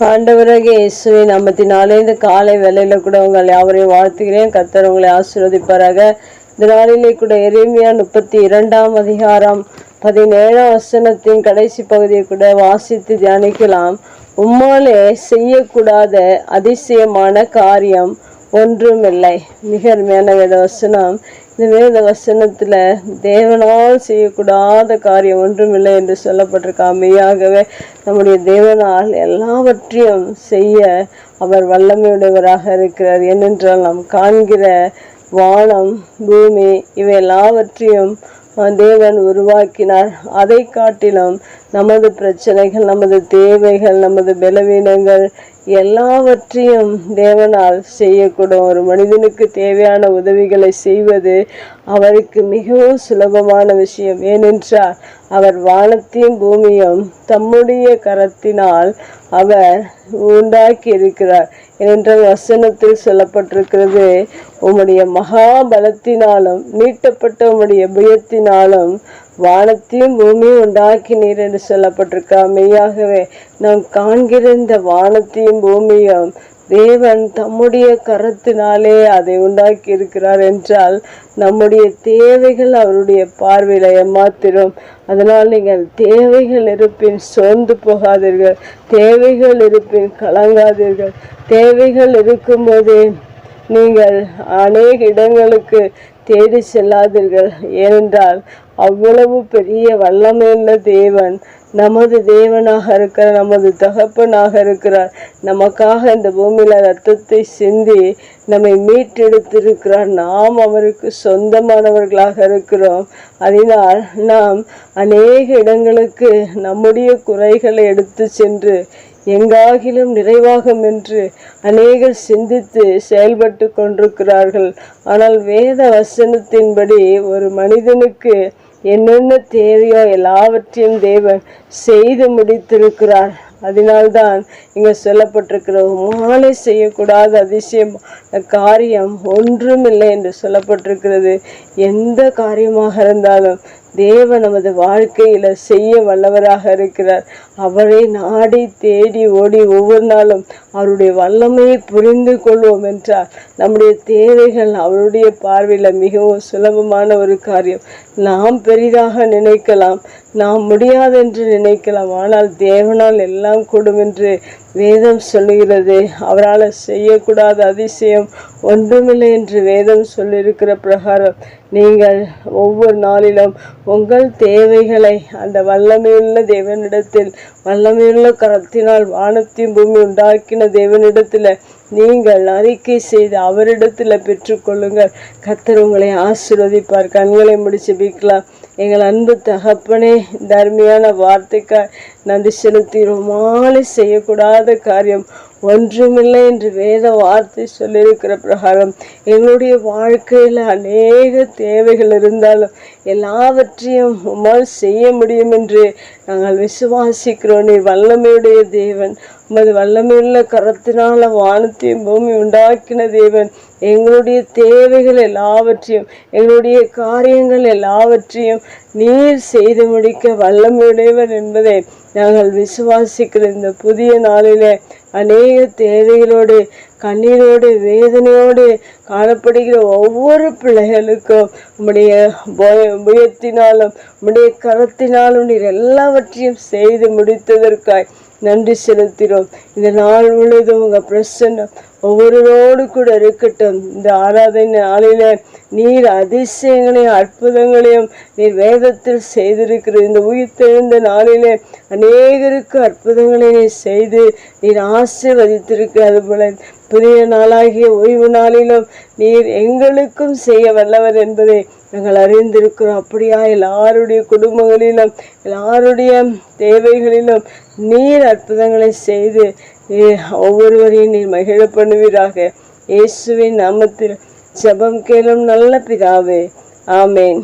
ஆண்டவராகிய இயேசுவின் நாமத்தினாலே இந்த காலை வேளையில கூட உங்களை யாவரையும் வாழ்த்துகிறேன். கர்த்தர் உங்களை ஆசீர்வதிப்பாராக. இந்த நாளிலே கூட எரேமியா 32 அதிகாரம் 17 கடைசி பகுதியை கூட வாசித்து தியானிக்கலாம். உம்மாலே செய்யக்கூடாத அதிசயமான காரியம் ஒன்றுமில்லை. மிக அருமையான வேத வசனம். இந்த வேத வசனத்துல தேவனால் செய்யக்கூடாத காரியம் ஒன்றுமில்லை என்று சொல்லப்பட்டிருக்கா. மெய்யாகவே நம்முடைய தேவனால் எல்லாவற்றையும் செய்ய அவர் வல்லமையுடையவராக இருக்கிறார். ஏனென்றால் நாம் காண்கிற வானம், பூமி இவை எல்லாவற்றையும் தேவன் உருவாக்கினார். அதை காட்டிலும் நமது பிரச்சனைகள், நமது தேவைகள், நமது பலவீனங்கள் எல்லாவற்றையும் தேவனால் செய்யக்கூடும். ஒரு மனிதனுக்கு தேவையான உதவிகளை செய்வது அவருக்கு மிகவும் சுலபமான விஷயம். ஏனென்றால் அவர் வானத்தையும் பூமியும் தம்முடைய கரத்தினால் அவர் உண்டாக்கி இருக்கிறார். ஏனென்றால் வசனத்தில் சொல்லப்பட்டிருக்கிறது, உம்முடைய மகாபலத்தினாலும் நீட்டப்பட்ட உம்முடைய புயத்தினாலும் வானத்தையும் பூமியும் உண்டாக்கினீர் என்று சொல்லப்பட்டிருக்கா. மெய்யாகவே நாம் காண்கிற இந்த வானத்தையும் பூமியும் தேவன் தம்முடைய கரத்தினாலே அதை உண்டாக்கி இருக்கிறார் என்றால் நம்முடைய தேவைகள் அவருடைய பார்வையில ஏமாத்திரும். அதனால் நீங்கள் தேவைகள் இருப்பின் சோர்ந்து போகாதீர்கள், தேவைகள் இருப்பின் கலங்காதீர்கள். தேவைகள் இருக்கும்போதே நீங்கள் அநேக இடங்களுக்கு தேடி செல்லாதீர்கள். ஏனென்றால் அவ்வளவு பெரிய வல்லமையுள்ள தேவன் நமது தேவனாக இருக்கிறார், நமது தகப்பனாக இருக்கிறார். நமக்காக இந்த பூமியில ரத்தத்தை சிந்தி நம்மை மீட்டெடுத்திருக்கிறார். நாம் அவருக்கு சொந்தமானவர்களாக இருக்கிறோம். அதனால் நாம் அநேக இடங்களுக்கு நம்முடைய குறைகளை எடுத்து சென்று எங்காகிலும் நிறைவாகும் என்று அநேகர் சிந்தித்து செயல்பட்டு கொண்டிருக்கிறார்கள். ஆனால் வேத வசனத்தின்படி ஒரு மனிதனுக்கு என்னென்ன தேவையோ எல்லாவற்றையும் தேவன் செய்து முடித்திருக்கிறார். அதனால்தான் இங்க சொல்லப்பட்டிருக்கிற உம்மாலே செய்யக்கூடாத அதிசயம் காரியம் ஒன்றுமில்லை என்று சொல்லப்பட்டிருக்கிறது. எந்த காரியமாக இருந்தாலும் தேவன் நமது வாழ்க்கையில செய்ய வல்லவராக இருக்கிறார். அவரை நாடி தேடி ஓடி ஒவ்வொரு நாளும் அவருடைய வல்லமையை புரிந்து கொள்வோம் என்றால் நம்முடைய தேவைகள் அவருடைய பார்வையில மிகவும் சுலபமான ஒரு காரியம். நாம் பெரிதாக நினைக்கலாம், நாம் முடியாது என்று நினைக்கலாம், ஆனால் தேவனால் எல்லாம் கூடும் என்று வேதம் சொல்லுகிறது. அவரால் செய்யக்கூடாத அதிசயம் ஒன்றுமில்லை என்று வேதம் சொல்லியிருக்கிற பிரகாரம் நீங்கள் ஒவ்வொரு நாளிலும் உங்கள் தேவைகளை அந்த வல்லமையுள்ள தேவனிடத்தில், வல்லமையுள்ள கரத்தினால் வானத்தையும் பூமி உண்டாக்கின தேவனிடத்தில் நீங்கள் அறிக்கை செய்து அவரிடத்தில் பெற்றுக்கொள்ளுங்கள். கர்த்தர் உங்களை ஆசீர்வதிப்பார். கண்களை முடிச்சு பிக்கலாம். எங்கள் அன்பு தகப்பனே, இந்த அருமையான வார்த்தைக்காய் நன்றி செலுத்துகிறோம். மாலை செய்யக்கூடாத காரியம் ஒன்றுமில்லை என்று வேத வார்த்தை சொல்லியிருக்கிற பிரகாரம் எங்களுடைய வாழ்க்கையில் அநேக தேவைகள் இருந்தாலும் எல்லாவற்றையும் உம்மால் செய்ய முடியும் என்று நாங்கள் விசுவாசிக்கிறோம். நீர் வல்லமையுடைய தேவன், உமது வல்லமையுள்ள கரத்தினால வானத்தையும் பூமி உண்டாக்கின தேவன். எங்களுடைய தேவைகள் எல்லாவற்றையும், எங்களுடைய காரியங்கள் எல்லாவற்றையும் நீர் செய்து முடிக்க வல்லமையுடையவர் என்பதை நாங்கள் விசுவாசிக்கிற இந்த புதிய நாளிலே அநேக தேவைகளோடு, கண்ணீரோடு, வேதனையோடு காணப்படுகிற ஒவ்வொரு பிள்ளைகளுக்கும் உம்முடைய புயத்தினாலும் உம்முடைய கரத்தினாலும் நீர் எல்லாவற்றையும் செய்து முடித்ததற்காய் நன்றி செலுத்தினோம். இந்த நாள் முழுவதும் உங்க பிரசன்னம் ஒவ்வொருவரோடு கூட இருக்கட்டும். இந்த ஆராதனை நாளில நீர் அதிசயங்களையும் அற்புதங்களையும் நீர் வேதத்தில் செய்திருக்கிற இந்த உயிர்த்தெழுந்த நாளிலே அநேகருக்கு அற்புதங்களை நீர் செய்து நீர் ஆசீர்வதித்திருக்க. அதுபோல புதிய நாளாகிய ஓய்வு நாளிலும் நீர் எங்களுக்கும் செய்ய வல்லவர் என்பதை நாங்கள் அறிந்திருக்கிறோம். அப்படியா எல்லாருடைய குடும்பங்களிலும் எல்லாருடைய தேவைகளிலும் நீர் அற்புதங்களை செய்து ஒவ்வொருவரையும் நீர் மகிழ பண்ணுவீராக. இயேசுவின் நாமத்தில் ஜெபம் கேளும் நல்ல பிதாவே, ஆமேன்.